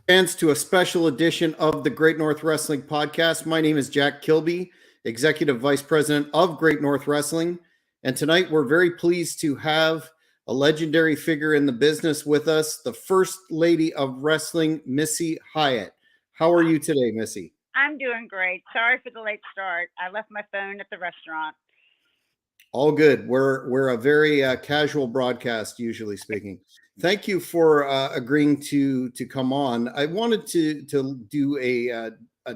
Fans to a special edition of the Great North Wrestling Podcast. My name is Jack Kilby, Executive Vice President of Great North Wrestling. And tonight we're very pleased to have a legendary figure in the business with us, the First Lady of Wrestling, Missy HYATT. How are you today, Missy? I'm doing great. Sorry for the late start. I left my phone at the restaurant. All good. We're a very casual broadcast, usually speaking. Thank you for agreeing to come on. I wanted to do a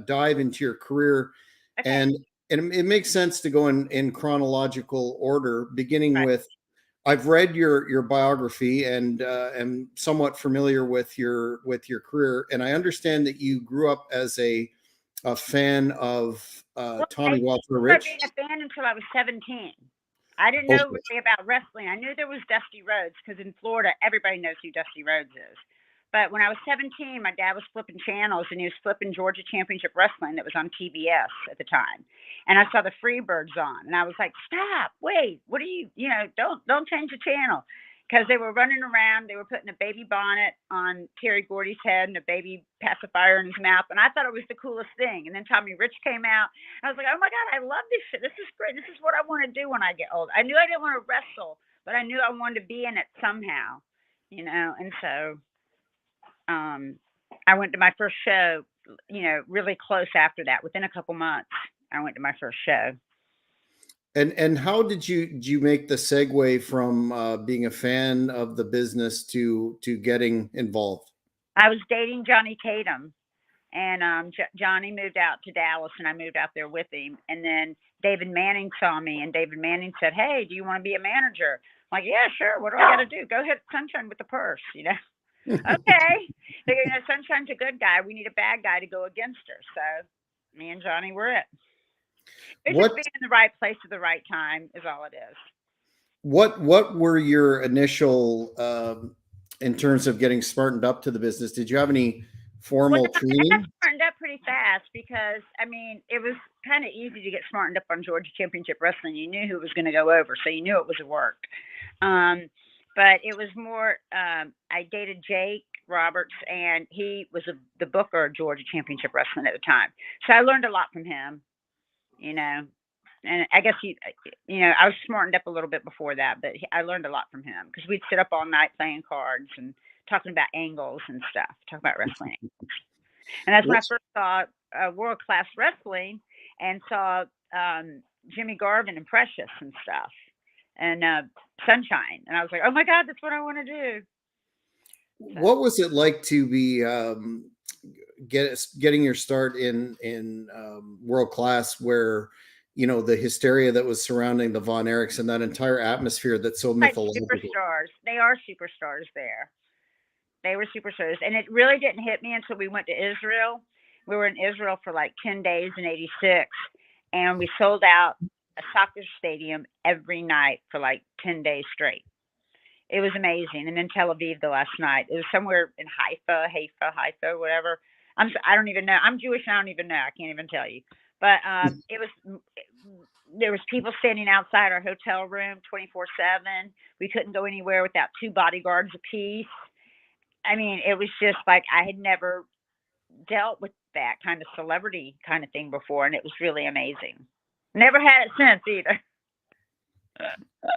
dive into your career, Okay. and it makes sense to go in chronological order, beginning Right. with. I've read your biography and am somewhat familiar with your career, and I understand that you grew up as a fan of Well, I Tommy didn't Walter start Rich. being a fan until I was 17. I didn't know Okay. really about wrestling. I knew there was Dusty Rhodes because in Florida, everybody knows who Dusty Rhodes is. But when I was 17, my dad was flipping channels and he was flipping Georgia Championship Wrestling that was on TBS at the time. And I saw the Freebirds on and I was like, stop, wait, what are don't change the channel. Because they were running around, they were putting a baby bonnet on Terry Gordy's head and a baby pacifier in his mouth. And I thought it was the coolest thing. And then Tommy Rich came out. I was like, oh my God, I love this shit. This is great. This is what I want to do when I get old. I knew I didn't want to wrestle, but I knew I wanted to be in it somehow. And so um, I went to my first show, really close after that. Within a couple months, I went to my first show. And how did you make the segue from being a fan of the business to getting involved? I was dating Johnny Tatum, and Johnny moved out to Dallas, and I moved out there with him. And then David Manning saw me, and David Manning said, "Hey, do you want to be a manager?" I'm like, "Yeah, sure. What do I got to do? Go hit Sunshine with the purse." Okay. Sunshine's a good guy. We need a bad guy to go against her. So me and Johnny were it. It's just what being in the right place at the right time is all it is. what were your initial in terms of getting smartened up to the business? Did you have any Well, formal no, I got training? smartened up pretty fast because I mean it was kind of easy to get smartened up on Georgia Championship Wrestling. You knew who was going to go over, so you knew it was a work. Um, but it was more. I dated Jake Roberts, and he was the booker of Georgia Championship Wrestling at the time. So I learned a lot from him. You know, and I guess I was smartened up a little bit before that, but I learned a lot from him because we'd sit up all night playing cards and talking about angles and stuff, talking about wrestling. And that's when I first saw world class wrestling and saw Jimmy Garvin and Precious and stuff and Sunshine. And I was like, oh my God, that's what I want to do. So What was it like to be getting your start in world class, where the hysteria that was surrounding the Von Erichs and that entire atmosphere that's so like mythological? superstars, they are superstars there. They were superstars. And it really didn't hit me until we went to Israel. We were in Israel for like 10 days in 86, and we sold out a soccer stadium every night for like 10 days straight. It was amazing. And then Tel Aviv the last night. It was somewhere in Haifa, whatever. I don't even know. I'm Jewish. And I don't even know. I can't even tell you. But it was there was people standing outside our hotel room 24/7. We couldn't go anywhere without two bodyguards apiece. I mean, it was just like I had never dealt with that kind of celebrity kind of thing before, and it was really amazing. Never had it since either.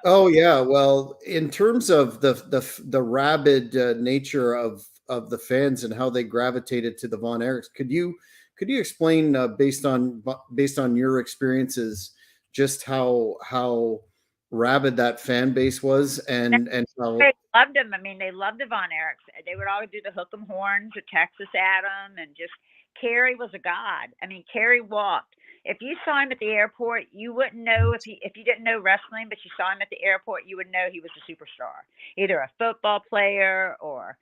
Oh yeah, well, in terms of the rabid nature of the fans and how they gravitated to the Von Erichs, could you explain based on your experiences just how rabid that fan base was and how. They loved him. I mean, they loved the Von Erichs. They would always do the hook 'em horns, the Texas at 'em, and just Kerry was a god. I mean, Kerry walked. If you saw him at the airport, you wouldn't know if you didn't know wrestling, but you saw him at the airport, you would know he was a superstar, either a football player or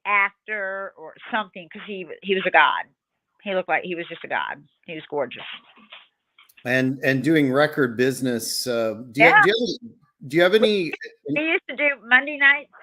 actor or something, because he was a god. He looked like he was just a god. He was gorgeous. And doing record business. Yeah. Do you have any? We used to do Monday nights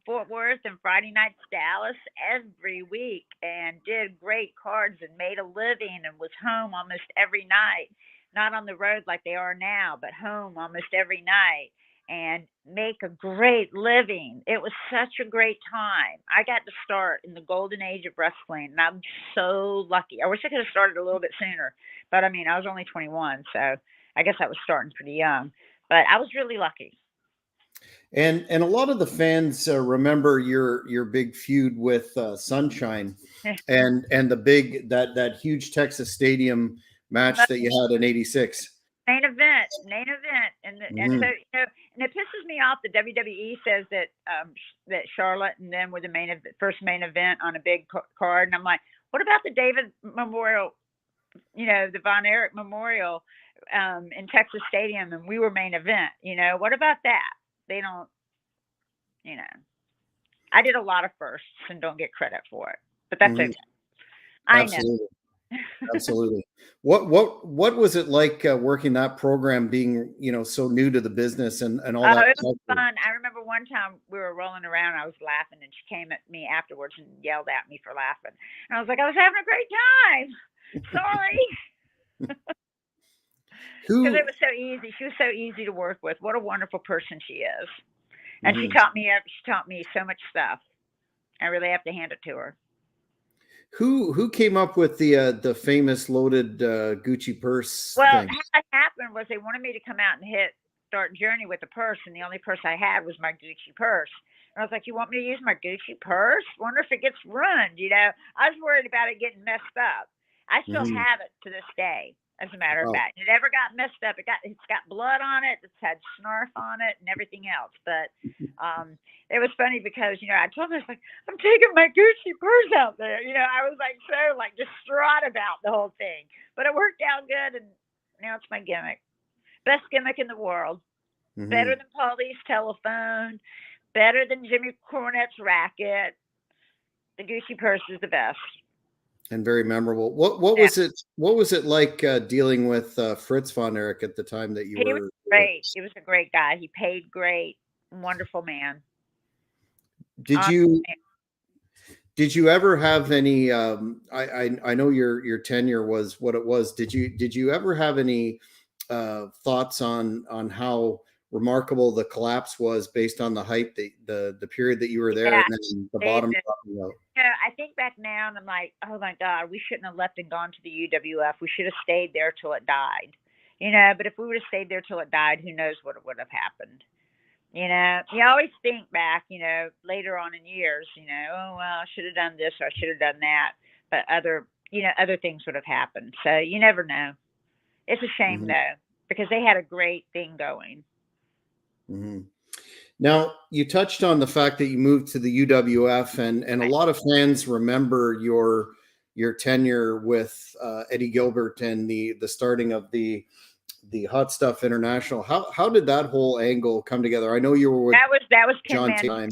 Fort Worth and Friday nights Dallas every week and did great cards and made a living and was home almost every night. Not on the road like they are now, but home almost every night. and make a great living. It was such a great time. I got to start in the golden age of wrestling, and I'm so lucky. I wish I could have started a little bit sooner, but I mean, I was only 21, so I guess I was starting pretty young. But I was really lucky. And a lot of the fans remember your big feud with Sunshine, and the big that huge Texas Stadium match that you had in '86. Main event, and so and it pisses me off that WWE says that that Charlotte and them were the first main event on a big card, and I'm like, what about the David Memorial, the Von Erich Memorial in Texas Stadium, and we were main event, what about that? They don't, I did a lot of firsts and don't get credit for it, but that's okay. I Absolutely. know. Absolutely. What was it like working that program, being so new to the business and all that? It was fun. I remember one time we were rolling around, I was laughing, and she came at me afterwards and yelled at me for laughing. And I was like, I was having a great time. Sorry. Because it was so easy. She was so easy to work with. What a wonderful person she is. And she taught me so much stuff. I really have to hand it to her. Who came up with the famous loaded Gucci purse? Well, what happened was they wanted me to come out and start Journey with a purse, and the only purse I had was my Gucci purse. And I was like, "You want me to use my Gucci purse? Wonder if it gets ruined." I was worried about it getting messed up. I still have it to this day, as a matter of fact. It never got messed up. It's got blood on it. It's had snarf on it and everything else. But it was funny because I told them, I was like, I'm taking my Gucci purse out there. I was like so distraught about the whole thing. But it worked out good, and now it's my gimmick. Best gimmick in the world. Better than Paulie's telephone. Better than Jimmy Cornette's racket. The Gucci purse is the best. And very memorable. What was it? What was it like dealing with Fritz von Erich at the time that you were? He was great. He was a great guy. He paid great. Wonderful man. Did you ever have any? I know your tenure was what it was. Did you ever have any thoughts on how remarkable the collapse was based on the hype, the period that you were there, and then the bottom dropping out? I think back now and I'm like, oh my God, we shouldn't have left and gone to the UWF. We should have stayed there till it died. But if we would have stayed there till it died, who knows what would have happened. You always think back, later on in years, oh, well, I should have done this or I should have done that. But other things would have happened. So you never know. It's a shame, though, because they had a great thing going. Now, you touched on the fact that you moved to the UWF, and a lot of fans remember your tenure with Eddie Gilbert and the starting of the Hot Stuff International. How did that whole angle come together? I know you were with that was Ken John Mantell.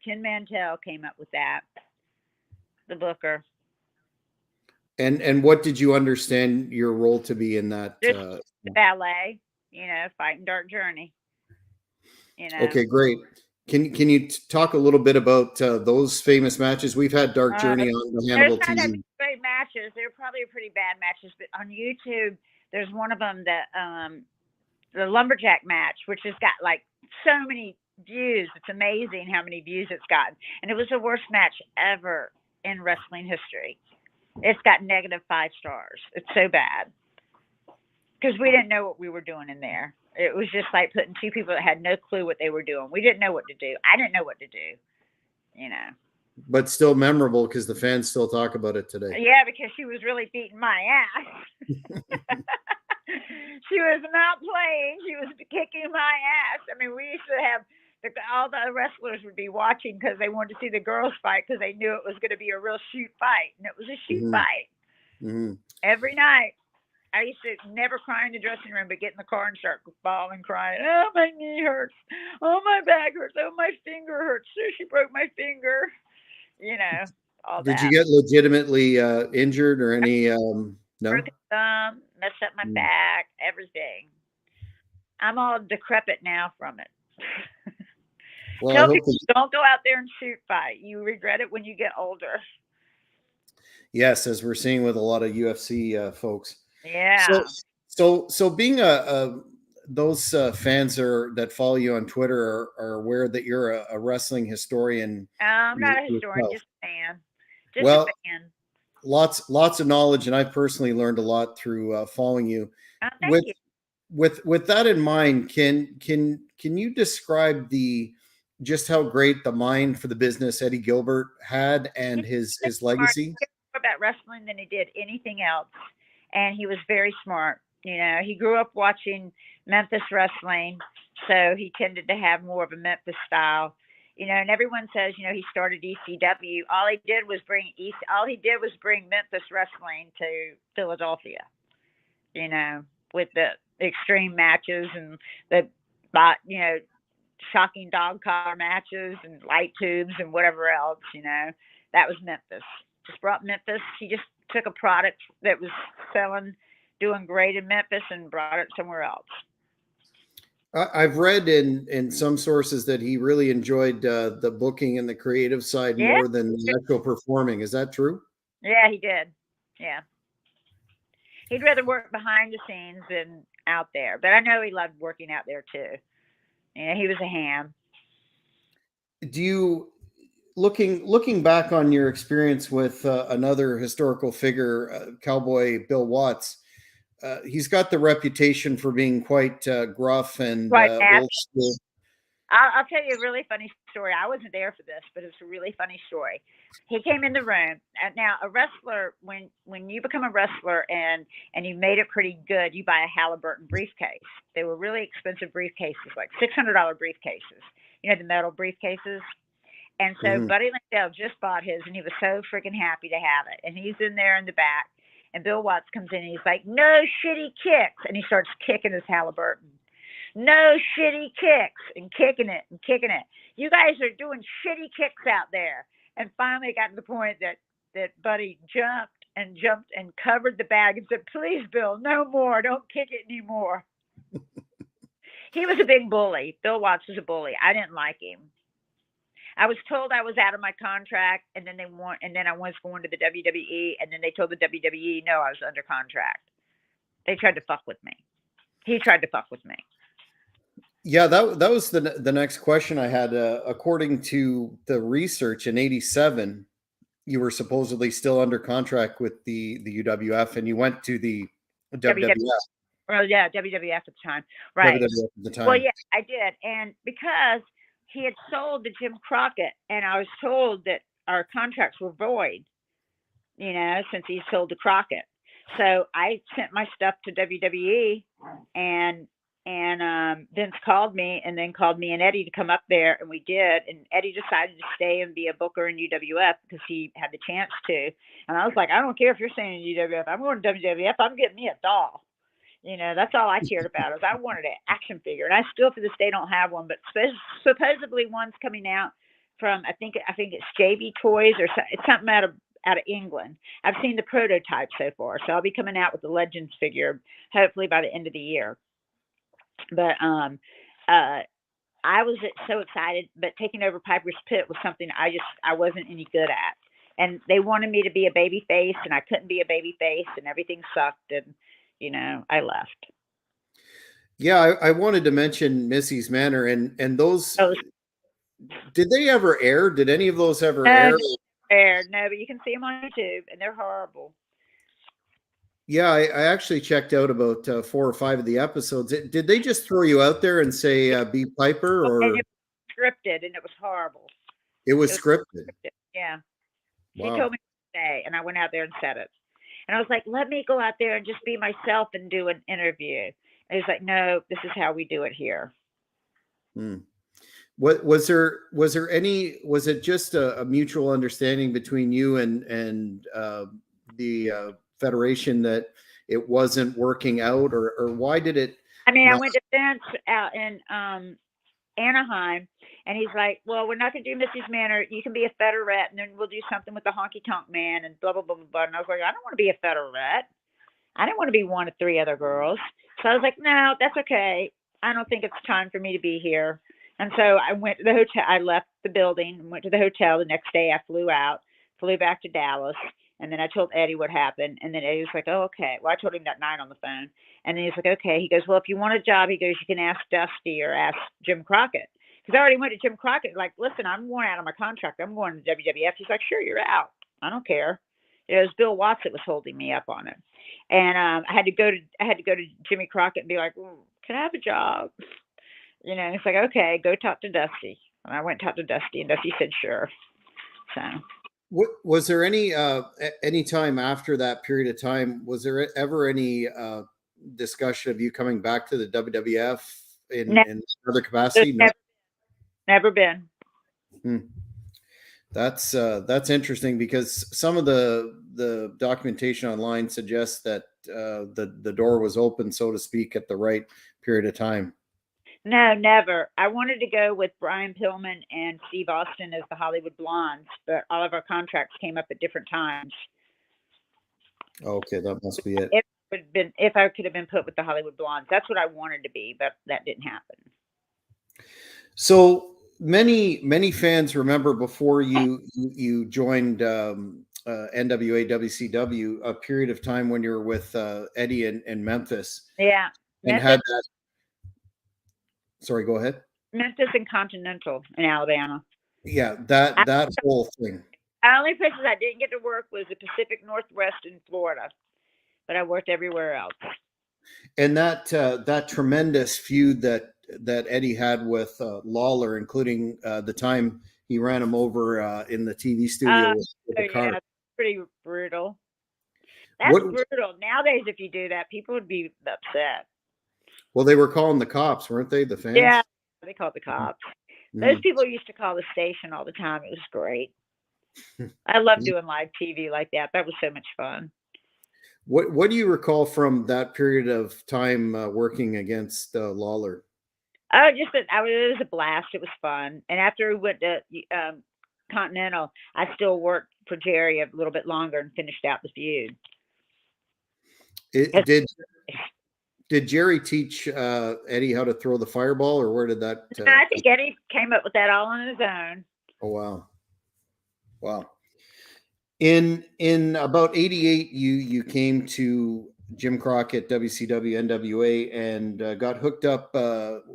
Ken Mantell came up with that, the booker. And what did you understand your role to be in that? The ballet, Fighting Dark Journey. Okay, great. Can you talk a little bit about those famous matches? We've had Dark Journey on the Hannibal TV. There's great matches. They're probably pretty bad matches, but on YouTube, there's one of them that the lumberjack match, which has got so many views. It's amazing how many views it's gotten, and it was the worst match ever in wrestling history. It's got -5 stars. It's so bad because we didn't know what we were doing in there. It was just like putting two people that had no clue what they were doing. We didn't know what to do. I didn't know what to do, But still memorable because the fans still talk about it today. Yeah, because she was really beating my ass. She was not playing. She was kicking my ass. I mean, we used to have all the wrestlers would be watching because they wanted to see the girls fight because they knew it was going to be a real shoot fight. And it was a shoot fight. Every night. I used to never cry in the dressing room, but get in the car and start bawling, crying. Oh, my knee hurts. Oh, my back hurts. Oh, my finger hurts. So she broke my finger. All Did that. you get legitimately injured or any? No. Broken thumb, messed up my back, everything. I'm all decrepit now from it. Well, Tell people don't go out there and shoot fight. You regret it when you get older. Yes, as we're seeing with a lot of UFC folks. Yeah. So being those fans that follow you on Twitter are aware that you're a wrestling historian. I'm not a historian, yourself. just a fan. Just a Well, fan. lots of knowledge, and I've personally learned a lot through following you. Thank With you. with that in mind, can you describe the just how great the mind for the business Eddie Gilbert had and his Smart. legacy? He cared more about wrestling than he did anything else, and he was very smart. He grew up watching Memphis wrestling, so he tended to have more of a Memphis style. And everyone says, he started ECW. All he did was bring Memphis wrestling to Philadelphia. With the extreme matches and the, shocking dog collar matches and light tubes and whatever else. That was Memphis. Just brought Memphis. He just took a product that was selling, doing great in Memphis, and brought it somewhere else. I've read in some sources that he really enjoyed the booking and the creative side Yeah. more than the actual performing. Is that true? Yeah, he did. Yeah. He'd rather work behind the scenes than out there. But I know he loved working out there too. He was a ham. Do you looking back on your experience with another historical figure, Cowboy Bill Watts? He's got the reputation for being quite gruff and Right. old school. I'll tell you a really funny story. I wasn't there for this, but it's a really funny story. He came in the room. Now, a wrestler, when you become a wrestler and you made it pretty good, you buy a Halliburton briefcase. They were really expensive briefcases, like $600 briefcases. The metal briefcases. And so Buddy Landell just bought his, and he was so freaking happy to have it. And he's in there in the back, and Bill Watts comes in, and he's like, "No shitty kicks," and he starts kicking his Halliburton. "No shitty kicks," and kicking it and kicking it. "You guys are doing shitty kicks out there." And finally, it got to the point that Buddy jumped and covered the bag and said, "Please, Bill, no more. Don't kick it anymore." He was a big bully. Bill Watts was a bully. I didn't like him. I was told I was out of my contract, and then I was going to the WWE, and then they told the WWE, no, I was under contract. They tried to fuck with me. He tried to fuck with me. Yeah, that was the next question I had. According to the research, in '87, you were supposedly still under contract with the UWF, and you went to the WWF. Well, yeah, WWF at the time, right? WWF at the time. Well, yeah, I did, and because he had sold to Jim Crockett, and I was told that our contracts were void, since he sold to Crockett. So I sent my stuff to WWE, and Vince called me, and then called me and Eddie to come up there, and we did. And Eddie decided to stay and be a booker in UWF because he had the chance to. And I was like, I don't care if you're staying in UWF. I'm going to WWF. I'm getting me a doll. That's all I cared about. Is I wanted an action figure, and I still to this day don't have one. But supposedly one's coming out from I think it's JB Toys or it's something out of England. I've seen the prototype so far, so I'll be coming out with the Legends figure hopefully by the end of the year. But I was so excited, but taking over Piper's Pit was something I wasn't any good at, and they wanted me to be a baby face, and I couldn't be a baby face, and everything sucked, and I left. Yeah, I wanted to mention Missy's Manor and those. Did they ever air? Did any of those ever air? No, but you can see them on YouTube, and they're horrible. Yeah, I actually checked out about 4 or 5 of the episodes. Did they just throw you out there and say, be Piper? Or and it was scripted, and it was horrible. It was scripted. Yeah. Wow. She told me to stay, and I went out there and said it. And I was like, let me go out there and just be myself and do an interview. And he's like, no, this is how we do it here. What was it just a mutual understanding between you and the federation that it wasn't working out, or why did it? I mean, I went to Vince out in Anaheim, and he's like, well, we're not going to do Missy's Manor. You can be a federette, and then we'll do something with the Honky Tonk Man and blah, blah, blah, blah, blah. And I was like, I don't want to be a federette. I didn't want to be one of 3 other girls. So I was like, no, that's okay. I don't think it's time for me to be here. And so I went to the hotel. I left the building and went to the hotel. The next day I flew back to Dallas, And then I told Eddie what happened, and then Eddie was like, "Oh, okay." Well, I told him that night on the phone, and then he's like, "Okay." He goes, "Well, if you want a job," he goes, "you can ask Dusty or ask Jim Crockett." Because I already went to Jim Crockett, like, "Listen, I'm going out of my contract. I'm going to WWF." He's like, "Sure, you're out. I don't care." It was Bill Watts that was holding me up on it, and I had to go to Jimmy Crockett and be like, "Can I have a job?" It's like, "Okay, go talk to Dusty." And I went and talked to Dusty, and Dusty said, "Sure." So. Was there any time after that period of time? Was there ever any discussion of you coming back to the WWF in other capacity? No. Never been. Hmm. That's interesting, because some of the documentation online suggests that the door was open, so to speak, at the right period of time. No, never. I wanted to go with Brian Pillman and Steve Austin as the Hollywood Blondes, but all of our contracts came up at different times. Okay, that must be it. If I could have been put with the Hollywood Blondes, that's what I wanted to be, but that didn't happen. So many fans remember before you joined NWA WCW, a period of time when you were with Eddie in Memphis. Yeah, And Memphis, had that. Sorry, go ahead. Memphis and Continental in Alabama. Yeah, that whole thing. The only places I didn't get to work was the Pacific Northwest in Florida, but I worked everywhere else. And that tremendous feud that Eddie had with Lawler, including the time he ran him over in the TV studio with the car. Yeah, that's pretty brutal. That's brutal. Nowadays, if you do that, people would be upset. Well, they were calling the cops, weren't they? The fans? Yeah, they called the cops. Those people used to call the station all the time. It was great. I love doing live TV like that. That was so much fun. What do you recall from that period of time working against Lawler? Oh, it was a blast. It was fun. And after we went to Continental, I still worked for Jerry a little bit longer and finished out the feud. Did Jerry teach Eddie how to throw the fireball, or where did that? I think Eddie came up with that all on his own. Oh, wow. In about '88, you came to Jim Crockett, WCW, NWA, and got hooked up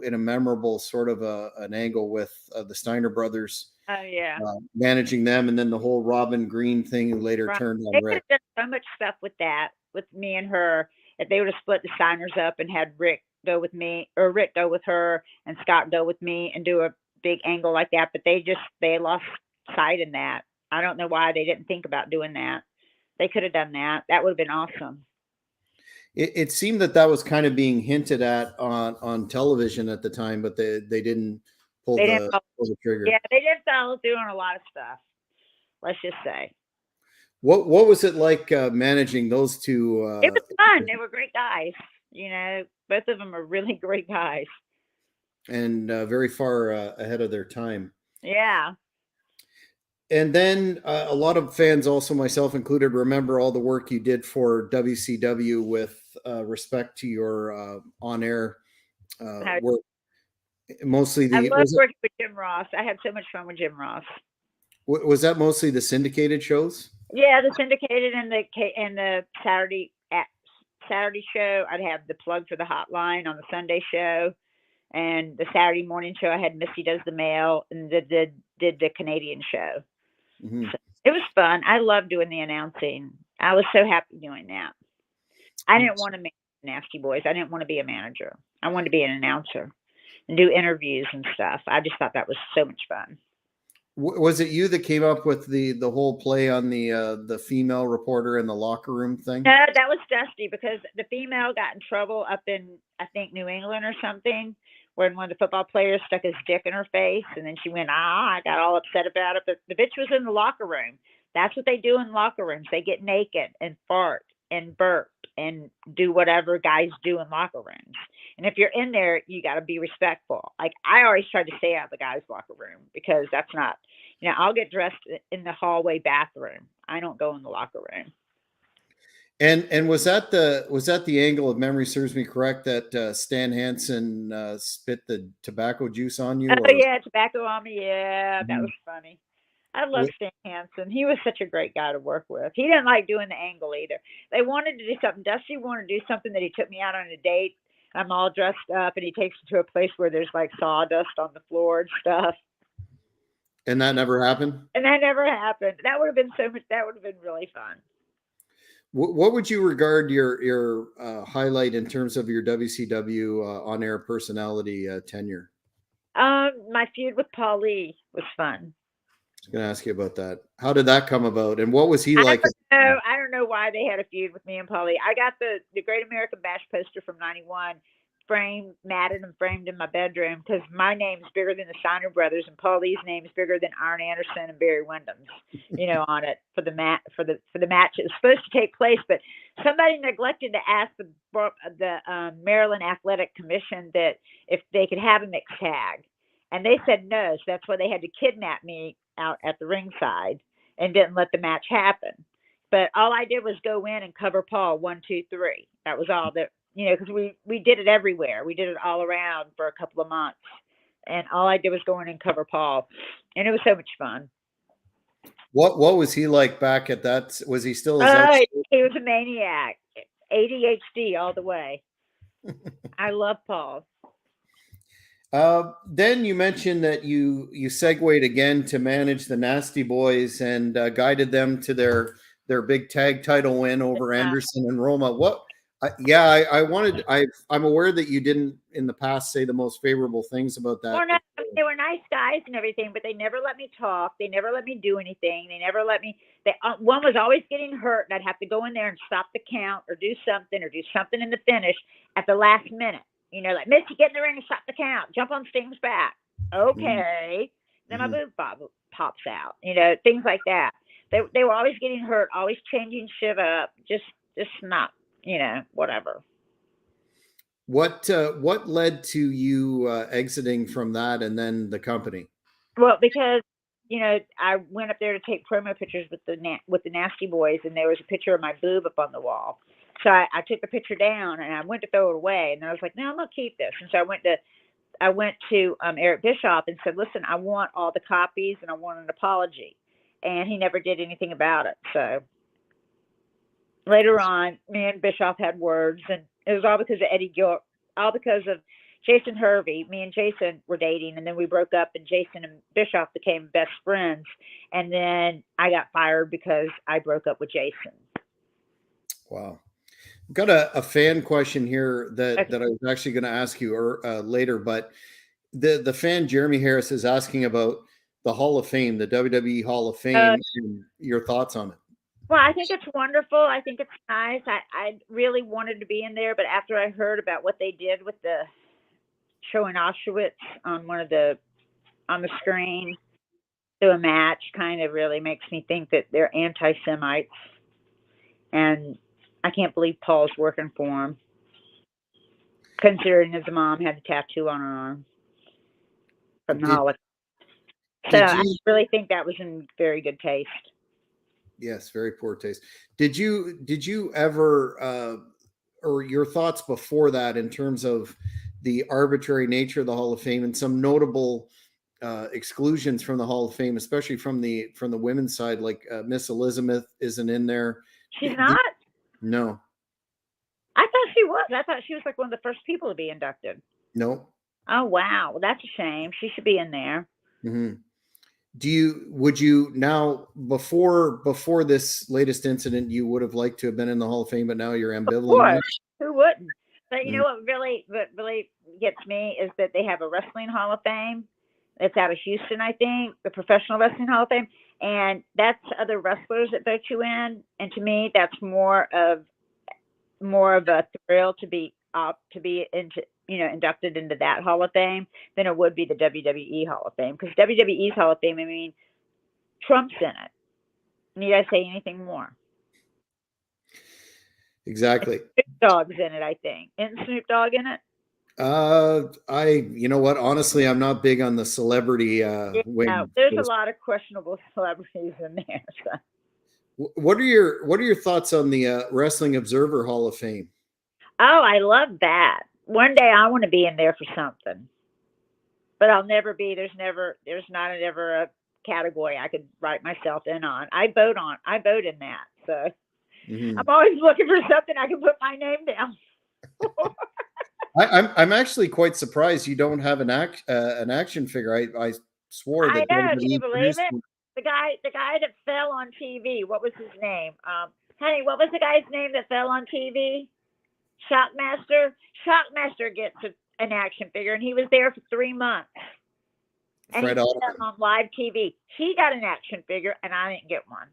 in a memorable sort of an angle with the Steiner brothers. Oh yeah, managing them, and then the whole Robin Green thing later turned on Rick. They could have done so much stuff with that, with me and her. If they would have split the Steiners up and had Rick go with me, or Rick go with her, and Scott go with me, and do a big angle like that, but they lost sight in that. I don't know why they didn't think about doing that. They could have done that. That would have been awesome. It seemed that was kind of being hinted at on television at the time, but they didn't pull the trigger. Yeah, they didn't follow through on a lot of stuff. Let's just say. What was it like managing those two? It was fun. They were great guys. Both of them are really great guys. And very far ahead of their time. Yeah. And then a lot of fans, also myself included, remember all the work you did for WCW with respect to your on-air work. Mostly I love working with Jim Ross. I had so much fun with Jim Ross. Was that mostly the syndicated shows? Yeah, the syndicated and the Saturday show. I'd have the plug for the hotline on the Sunday show, and the Saturday morning show I had Missy does the mail, and did the Canadian show. Mm-hmm. So it was fun. I loved doing the announcing. I was so happy doing that. I didn't want to manage Nasty Boys. I didn't want to be a manager. I wanted to be an announcer and do interviews and stuff. I just thought that was so much fun. Was it you that came up with the whole play on the female reporter in the locker room thing? No, that was Dusty, because the female got in trouble up in, I think, New England or something, when one of the football players stuck his dick in her face, and then she went, I got all upset about it. But the bitch was in the locker room. That's what they do in locker rooms. They get naked and fart and burp and do whatever guys do in locker rooms. And if you're in there, you got to be respectful. Like, I always try to stay out of the guys' locker room, because that's not, I'll get dressed in the hallway bathroom. I don't go in the locker room. And was that the angle, if memory serves me correct, that Stan Hansen spit the tobacco juice on you? Oh yeah, tobacco on me. Yeah, that was funny. I love Stan Hansen. He was such a great guy to work with. He didn't like doing the angle either. They wanted to do something. Dusty wanted to do something that he took me out on a date. I'm all dressed up, and he takes me to a place where there's like sawdust on the floor and stuff. And that never happened? And that never happened. That would have been so much. That would have been really fun. What would you regard your highlight in terms of your WCW on-air personality tenure? My feud with Paul Lee was fun. I was going to ask you about that. How did that come about, and what was he like? I don't know why they had a feud with me and Paul Lee. I got the Great American Bash poster from '91 matted and framed in my bedroom because my name's bigger than the Steiner brothers, and Paul Lee's name is bigger than Arn Anderson and Barry Windham's. On it for the match. For the match, it was supposed to take place, but somebody neglected to ask the Maryland Athletic Commission that if they could have a mixed tag, and they said no. So that's why they had to kidnap me out at the ringside and didn't let the match happen. But all I did was go in and cover Paul 1, 2, 3. That was all that. Because we did it everywhere. We did it all around for a couple of months. And all I did was go in and cover Paul. And it was so much fun. What was he like back at that? Was he still? He was a maniac. ADHD all the way. I love Paul. Then you mentioned that you segued again to manage the Nasty Boys and guided them to their big tag title win over Anderson and Roma. I'm aware that you didn't in the past say the most favorable things about that. Well, no, they were nice guys and everything, but they never let me talk. They never let me do anything. They never let me. One was always getting hurt, and I'd have to go in there and stop the count or do something in the finish at the last minute. Like, Missy, get in the ring and stop the count. Jump on Sting's back. Okay. Then my boob pops out. Things like that. They were always getting hurt, always changing shit up. Just not. Whatever. What led to you exiting from that and then the company? Well, because I went up there to take promo pictures with the Nasty Boys, and there was a picture of my boob up on the wall. So I took the picture down and I went to throw it away, and then I was like, no, I'm gonna keep this. And so I went to Eric Bischoff and said, listen, I want all the copies and I want an apology, and he never did anything about it. So later on, me and Bischoff had words, and it was all because of Eddie Gill, all because of Jason Hervey. Me and Jason were dating, and then we broke up, and Jason and Bischoff became best friends. And then I got fired because I broke up with Jason. Wow. I've got a fan question here that I was actually going to ask you later, but the fan Jeremy Harris is asking about the Hall of Fame, the WWE Hall of Fame, and your thoughts on it. Well, I think it's wonderful. I think it's nice. I really wanted to be in there, but after I heard about what they did with the show in Auschwitz on the screen through a match, kind of really makes me think that they're anti-Semites. And I can't believe Paul's working for him, considering his mom had a tattoo on her arm from the Holocaust. So I really think that was in very good taste. Yes, very poor taste. Did you ever, or your thoughts before that in terms of the arbitrary nature of the Hall of Fame and some notable exclusions from the Hall of Fame, especially from the women's side, like Miss Elizabeth isn't in there. She's not? No. I thought she was. I thought she was like one of the first people to be inducted. No. Oh, wow. Well, that's a shame. She should be in there. Mm-hmm. Would you now, before this latest incident, you would have liked to have been in the Hall of Fame, but now you're ambivalent? Of course. Who wouldn't? But you know what really gets me is that they have a wrestling Hall of Fame. It's out of Houston, I think, the Professional Wrestling Hall of Fame. And that's other wrestlers that vote you in. And to me, that's more of a thrill to be inducted into that Hall of Fame than it would be the WWE Hall of Fame. Because WWE's Hall of Fame, I mean, Trump's in it. Need I say anything more? Exactly. Snoop Dogg's in it, I think. Isn't Snoop Dogg in it? You know what? Honestly, I'm not big on the celebrity wing. No, there's a lot of questionable celebrities in there. So. What are your thoughts on the Wrestling Observer Hall of Fame? Oh, I love that. One day I want to be in there for something, but I'll never be. There's not ever a category I could write myself in on. I vote in that. So Mhm. I'm always looking for something I can put my name down. I'm actually quite surprised you don't have an action figure. I swore I that know. Can you WWE believe produced it? one. The guy that fell on TV. What was his name? Honey, what was the guy's name that fell on TV? Shockmaster. Shockmaster gets an action figure, and he was there for 3 months. And Fred he Oliver. fell on live TV. He got an action figure, and I didn't get one.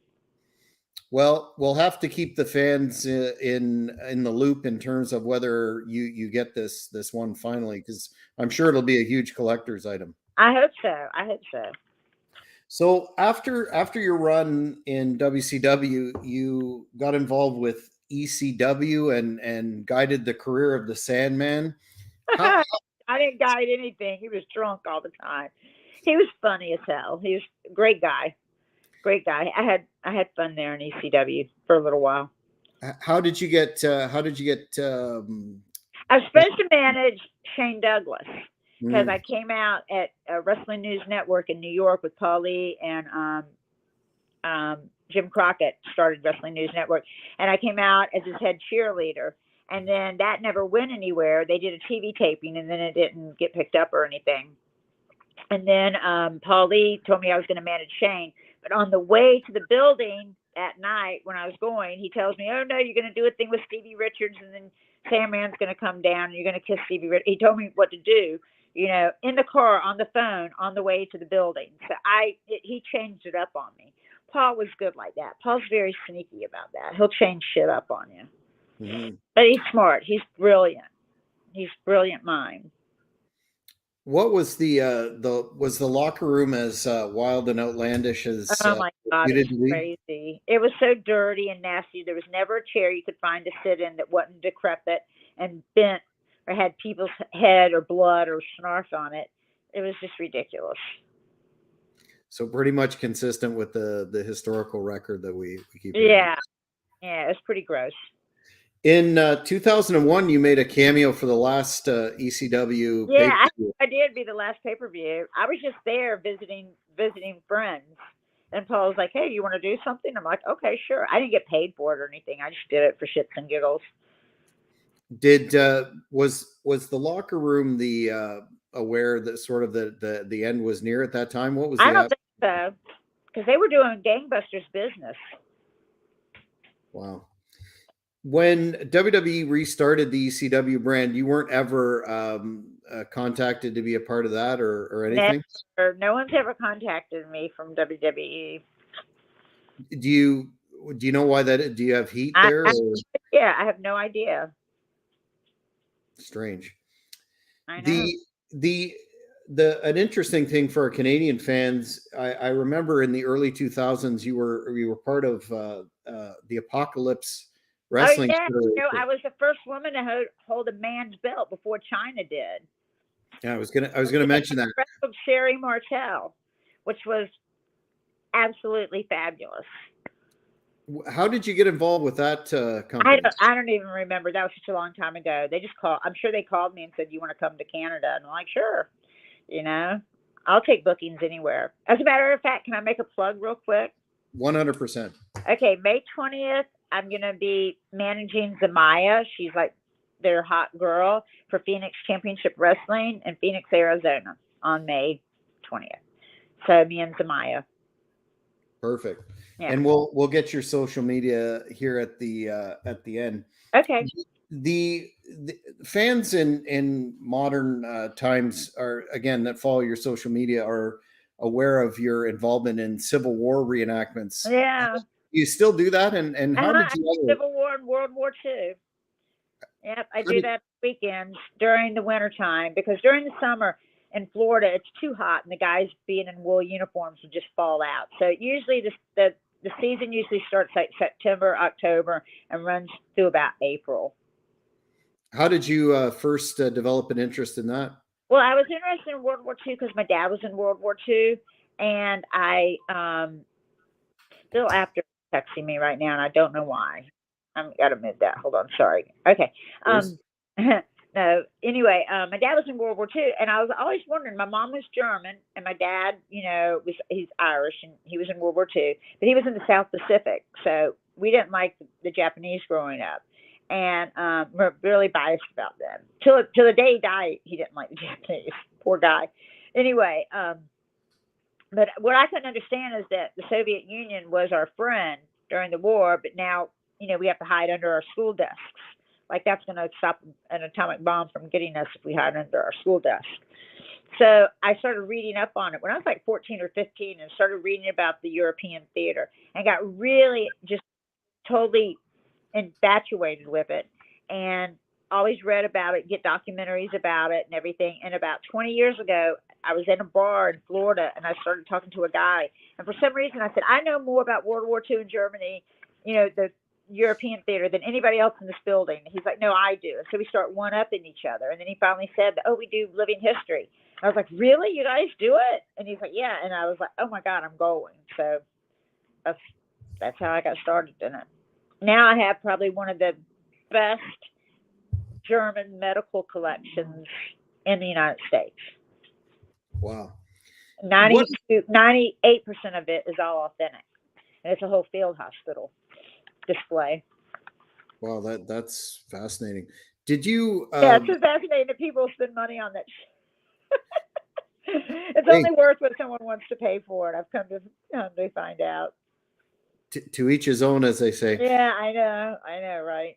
Well, we'll have to keep the fans in the loop in terms of whether you get this one finally, because I'm sure it'll be a huge collector's item. I hope so. I hope so. So after your run in WCW, you got involved with ECW and guided the career of the Sandman. How, I didn't guide anything. He was drunk all the time. He was funny as hell. He was a great guy. Great guy. I had fun there in ECW for a little while. how did you get I was supposed to manage Shane Douglas because I came out at Wrestling News Network in New York with Paul Lee and Jim Crockett started Wrestling News Network, and I came out as his head cheerleader. And then that never went anywhere. They did a TV taping, and then it didn't get picked up or anything. And then Paul Lee told me I was going to manage Shane. But on the way to the building that night when I was going, he tells me, "Oh, no, you're going to do a thing with Stevie Richards, and then Sandman's going to come down, and you're going to kiss Stevie Richards." He told me what to do, in the car, on the phone, on the way to the building. So he changed it up on me. Paul was good like that. Paul's very sneaky about that. He'll change shit up on you. Mm-hmm. But he's smart. He's brilliant. He's brilliant mind. What was was the locker room as wild and outlandish as Oh my God, you it did was to crazy. It was so dirty and nasty. There was never a chair you could find to sit in that wasn't decrepit and bent or had people's head or blood or snarf on it. It was just ridiculous. So pretty much consistent with the historical record that we keep hearing. Yeah, it was pretty gross. In 2001, you made a cameo for the last ECW. Yeah, I did be the last pay-per-view. I was just there visiting friends. And Paul was like, "Hey, you want to do something?" I'm like, "Okay, sure." I didn't get paid for it or anything. I just did it for shits and giggles. Did was the locker room aware that sort of the end was near at that time? What was I don't think so, because they were doing gangbusters business. Wow. When WWE restarted the ECW brand, you weren't ever contacted to be a part of that or anything? Never. No one's ever contacted me from WWE. Do you know why that? Do you have heat there? Yeah, I have no idea. Strange. I know. An interesting thing for our Canadian fans, I remember in the early 2000s, you were part of the Apocalypse Wrestling. Oh yeah, I was the first woman to hold a man's belt before China did. Yeah, I was gonna mention that. Wrestled Sherry Martel, which was absolutely fabulous. How did you get involved with that company? I don't even remember. That was such a long time ago. They just called. I'm sure they called me and said, "You want to come to Canada?" And I'm like, "Sure." I'll take bookings anywhere. As a matter of fact, can I make a plug real quick? 100%. Okay, May 20th, I'm going to be managing Zamaya. She's like their hot girl for Phoenix Championship Wrestling in Phoenix, Arizona on May 20th. So me and Zamaya. Perfect. Yeah. And we'll get your social media here at the end. Okay. The fans in modern times are, again, that follow your social media are aware of your involvement in Civil War reenactments. Yeah. You still do that, and how did you? Civil War and World War II. Yep, I do that weekends during the wintertime, because during the summer in Florida it's too hot and the guys being in wool uniforms would just fall out. So usually the season usually starts like September, October, and runs through about April. How did you first develop an interest in that? Well, I was interested in World War II because my dad was in World War II, and I still after texting me right now, and I don't know why. I've got to admit that. Hold on, sorry. Okay. No. Anyway, my dad was in World War II, and I was always wondering. My mom was German, and my dad, he's Irish, and he was in World War II, but he was in the South Pacific, so we didn't like the Japanese growing up, and we're really biased about them. Till the day he died, he didn't like the Japanese. Poor guy. Anyway, but what I couldn't understand is that the Soviet Union was our friend during the war, but now, we have to hide under our school desks. Like that's going to stop an atomic bomb from getting us if we hide under our school desk. So I started reading up on it when I was like 14 or 15 and started reading about the European theater and got really just totally infatuated with it and always read about it, get documentaries about it and everything. And about 20 years ago, I was in a bar in Florida and I started talking to a guy. And for some reason, I said, I know more about World War II in Germany, the European theater than anybody else in this building. He's like, no, I do. And so we start one-upping each other. And then he finally said, oh, we do living history. I was like, really? You guys do it? And he's like, yeah. And I was like, oh my God, I'm going. So that's how I got started in it. Now I have probably one of the best German medical collections in the United States. Wow. 98% of it is all authentic. And it's a whole field hospital display. Wow, that's fascinating. Did you? Yeah, it's just fascinating that people spend money on that. It's only worth what someone wants to pay for it. I've come to find out. To each his own, as they say. Yeah, I know, right?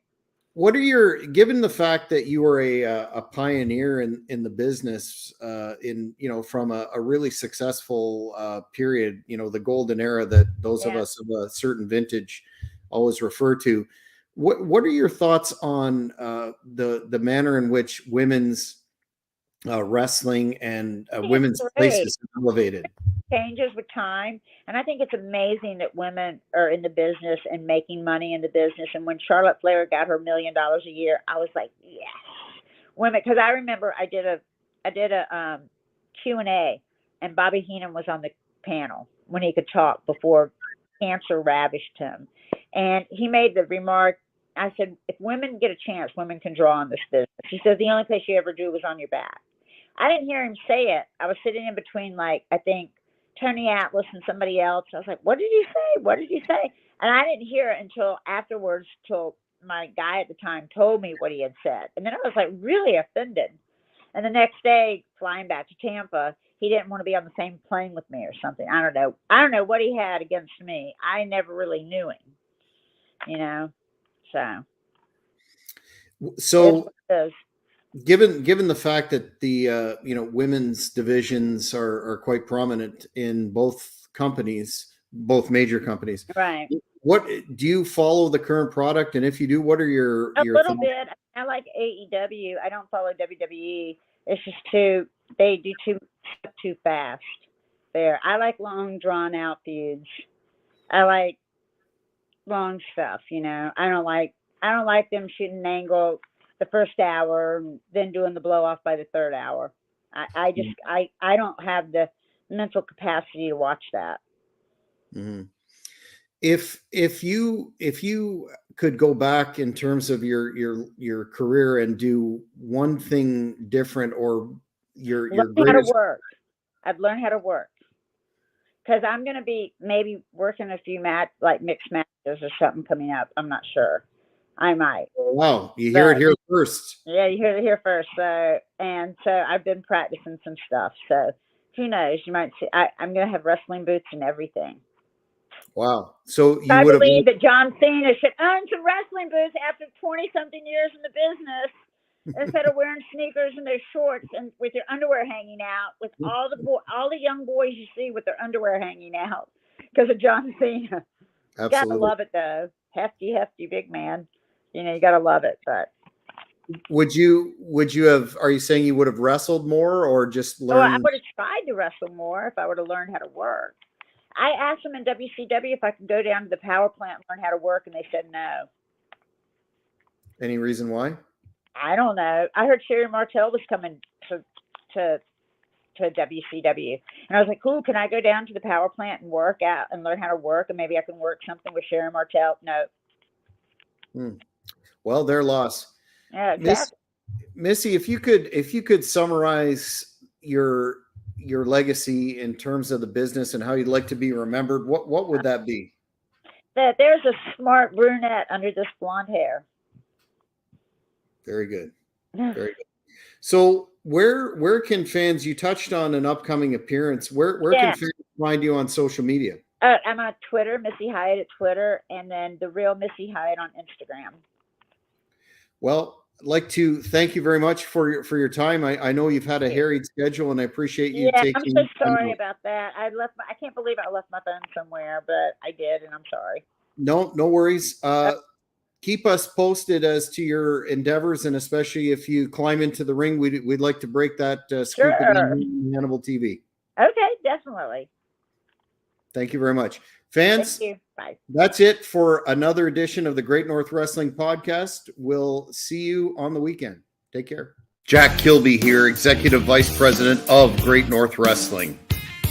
What are given the fact that you were a pioneer in the business, from a really successful period, the golden era that those of us of a certain vintage always refer to. What are your thoughts on the manner in which women's wrestling and women's places are elevated? Changes with time, and I think it's amazing that women are in the business and making money in the business. And when Charlotte Flair got her $1 million a year, I was like, yes, women. Because I remember I did a Q&A, and Bobby Heenan was on the panel when he could talk before cancer ravished him, and he made the remark. I said, if women get a chance, women can draw on this business. He said the only place you ever do was on your back. I didn't hear him say it. I was sitting in between, like, I think Tony Atlas and somebody else. I was like, what did you say? What did you say? And I didn't hear it until afterwards, till my guy at the time told me what he had said. And then I was like really offended. And the next day, flying back to Tampa, he didn't want to be on the same plane with me or something. I don't know. I don't know what he had against me. I never really knew him, So given the fact that the women's divisions are quite prominent in both companies, both major companies, right? What do you follow the current product, and if you do, what are your little thoughts? bit? I like AEW. I don't follow WWE. It's just they do too fast there. I like long drawn out feuds. I like long stuff. I don't like them shooting an angle the first hour and then doing the blow off by the third hour. I don't have the mental capacity to watch that. Mm-hmm. If you could go back in terms of your career and do one thing different, or your greatest... I've learned how to work, because I'm going to be maybe working a few mixed matches or something coming up. I'm not sure. I might. Wow, you hear it here first. Yeah, you hear it here first. So I've been practicing some stuff. So who knows? You might see. I'm going to have wrestling boots and everything. Wow. So you I would believe that John Cena should own some wrestling boots after 20-something years in the business, instead of wearing sneakers and their shorts and with their underwear hanging out, with all the young boys you see with their underwear hanging out because of John Cena. Absolutely. Gotta love it though. Hefty big man. You gotta love it. But would you have? Are you saying you would have wrestled more, or just learned? Well, I would have tried to wrestle more if I would have learned how to work. I asked them in WCW if I could go down to the power plant and learn how to work, and they said no. Any reason why? I don't know. I heard Sherry Martel was coming to WCW, and I was like, "Cool, can I go down to the power plant and work out and learn how to work, and maybe I can work something with Sherry Martel?" No. Well, their loss. Yeah, exactly. Missy, if you could summarize your legacy in terms of the business and how you'd like to be remembered, what would that be? That there's a smart brunette under this blonde hair. Very good. Very good. So where can fans, you touched on an upcoming appearance, where can fans find you on social media? I'm on Twitter, Missy HYATT at Twitter, and then the real Missy HYATT on Instagram. Well, I'd like to thank you very much for your time. I know you've had a harried schedule, and I appreciate you taking. I'm so sorry about that. I can't believe I left my phone somewhere, but I did, and I'm sorry. No worries. Keep us posted as to your endeavors, and especially if you climb into the ring, we'd like to break that scoop on Hannibal TV. Okay, definitely. Thank you very much. Fans, thank you. Bye. That's it for another edition of the Great North Wrestling Podcast. We'll see you on the weekend. Take care. Jack Kilby here, Executive Vice President of Great North Wrestling.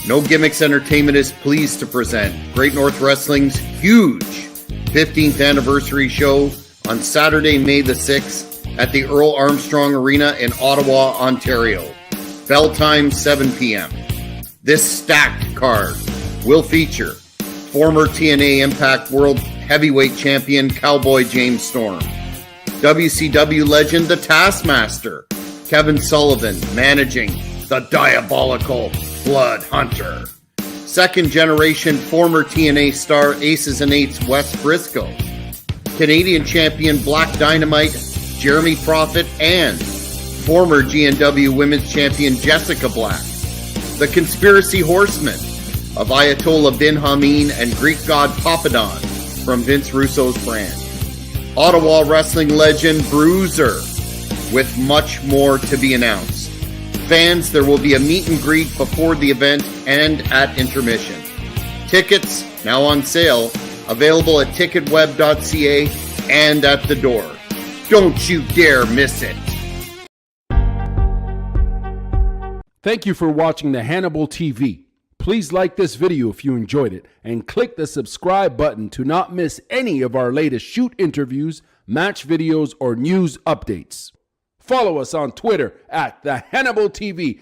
No Gimmicks Entertainment is pleased to present Great North Wrestling's huge 15th anniversary show on Saturday, May the 6th at the Earl Armstrong Arena in Ottawa, Ontario. Bell time 7 p.m. This stacked card will feature former TNA Impact World Heavyweight Champion Cowboy James Storm, WCW legend The Taskmaster Kevin Sullivan managing the diabolical Blood Hunter, second generation former TNA star Aces and Eights Wes Briscoe, Canadian champion Black Dynamite Jeremy Prophet, and former GNW Women's Champion Jessica Black, the Conspiracy Horsemen of Ayatollah Bin Hameen and Greek god Papadon from Vince Russo's brand, Ottawa wrestling legend Bruiser, with much more to be announced. Fans, there will be a meet and greet before the event and at intermission. Tickets now on sale, available at ticketweb.ca and at the door. Don't you dare miss it. Thank you for watching the Hannibal TV. Please like this video if you enjoyed it and click the subscribe button to not miss any of our latest shoot interviews, match videos, or news updates. Follow us on Twitter at the Hannibal TV.